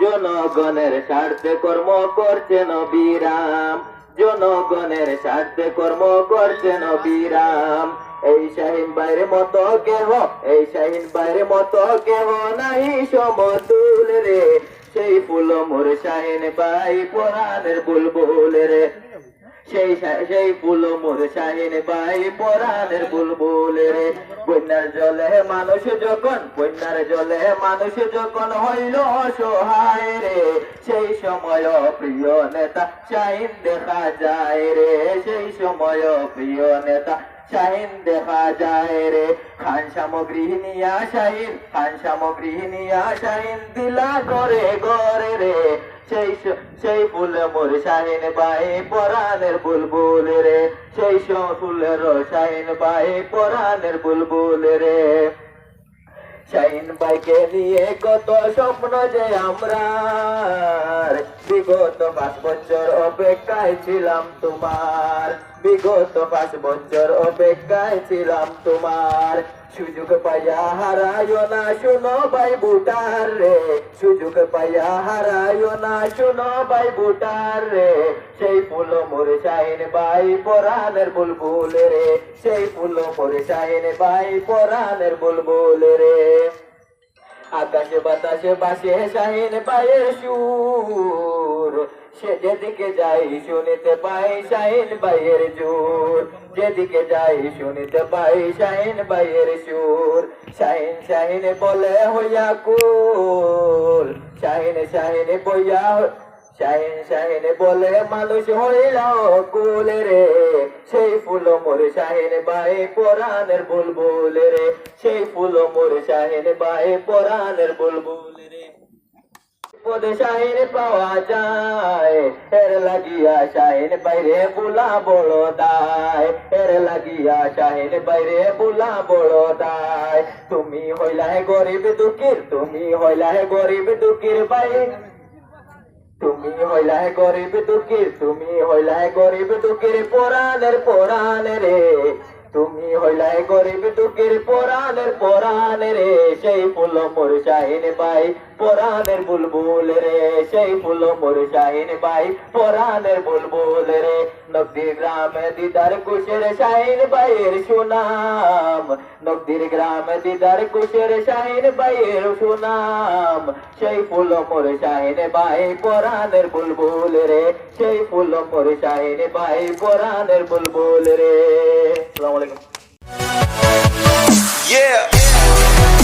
জনগণের স্বার্থে কর্ম করছেন অবিরাম, জনগণের স্বার্থে কর্ম করছেন অবিরাম। এই শাহিন ভাইয়ের মতো কেহ, এই শাহিন ভাইয়ের মতো কেহ নাই সমতুল রে। সেই ফুল মোর শাহিন ভাই পরাণের বুলবুল রে, সেই ফুল মোর শাহিন ভাই পরাণের বুলবুল রে। বন্যার জলে মানুষ যখন, বন্যার জলে মানুষ যখন হইল অসহায় রে, সেই সময় প্রিয় নেতা শাহিন দেখা যায় রে, সেই সময় প্রিয় নেতা শাহিন দেখা যায় রে। খান সামগ্রী নিয়া শাহিন, খান সামগ্রী নিয়া শাহিন দিলা করে গড়ে রে। সেই ফুল মোর শাহিন ভাই পরাণের বুলবুল রে, সেই ফুলের শাহিন ভাই পরাণের বুলবুল রে। শাহিন ভাইকে নিয়ে কত স্বপ্ন যে আমরা, বিগত 5 বছর অপেক্ষায় ছিলাম তোমার, বিগত 5 বছর অপেক্ষায় ছিলাম তোমার। সুযোগ পাইয়া হারাইও না শুনো ভাই ভোটার রে, সুযোগ পাইয়া হারাইও না শুনো ভাই ভোটার রে। সেই ফুল মোর শাহিন ভাই পরাণের বুলবুল রে, সেই ফুল মোর শাহিন ভাই পরাণের বুলবুল রে। আকাশে বাতাসে বাসে শাহিন ভাইয়ের সুর, সে যেদিকে যাই শুনিতে পাই শাহিন ভাইয়ের জোর, যেদিকে যাই শুনিতে পাই শাহিন ভাইয়ের সুর। শাহিন শাহিন বলে হইয়া কুল, শাহিন শাহিন বইয়া, শাহিন শাহিন বলে মানুষ হইল কুল রে। সেই ফুল মোর শাহিন ভাই পরাণের বুলবুল রে, সেই ফুল মোর শাহিন ভাই পরাণের বুলবুল রে। পদে শাহিন পাওয়া যায়, এর লাগিয়া শাহিন বাইরে বুলা বড় দায়, এর লাগিয়া শাহিন বাইরে বুলা বড় দায়। তুমি হইলা গরিব দুঃখীর, তুমি হইলা গরিব দুঃখীর ভাই, তুমি হইলা গরিব দুঃখীর, তুমি হইলা গরিব দুঃখীর পরাণের পরাণ রে, তুমি হইলা গরিব দুঃখীর পরাণের পরাণ রে। সেই ফুল মোর শাহিন ভাই পরাণের বুলবুল রে, সেই ফুল মোর শাহিন ভাই পরাণের বুলবুল রে। নদীর গ্রামে দিদার কুশের শাহিন ভাইয়ের সুনাম, নদীর গ্রামে দিদার কুশের শাহিন ভাইয়ের সুনাম। সেই ফুল মোর শাহিন ভাই পরাণের বুলবুল রে, সেই ফুল মোর শাহিন ভাই পরাণের বুলবুল রে। আসসালামু আলাইকুম। Yeah.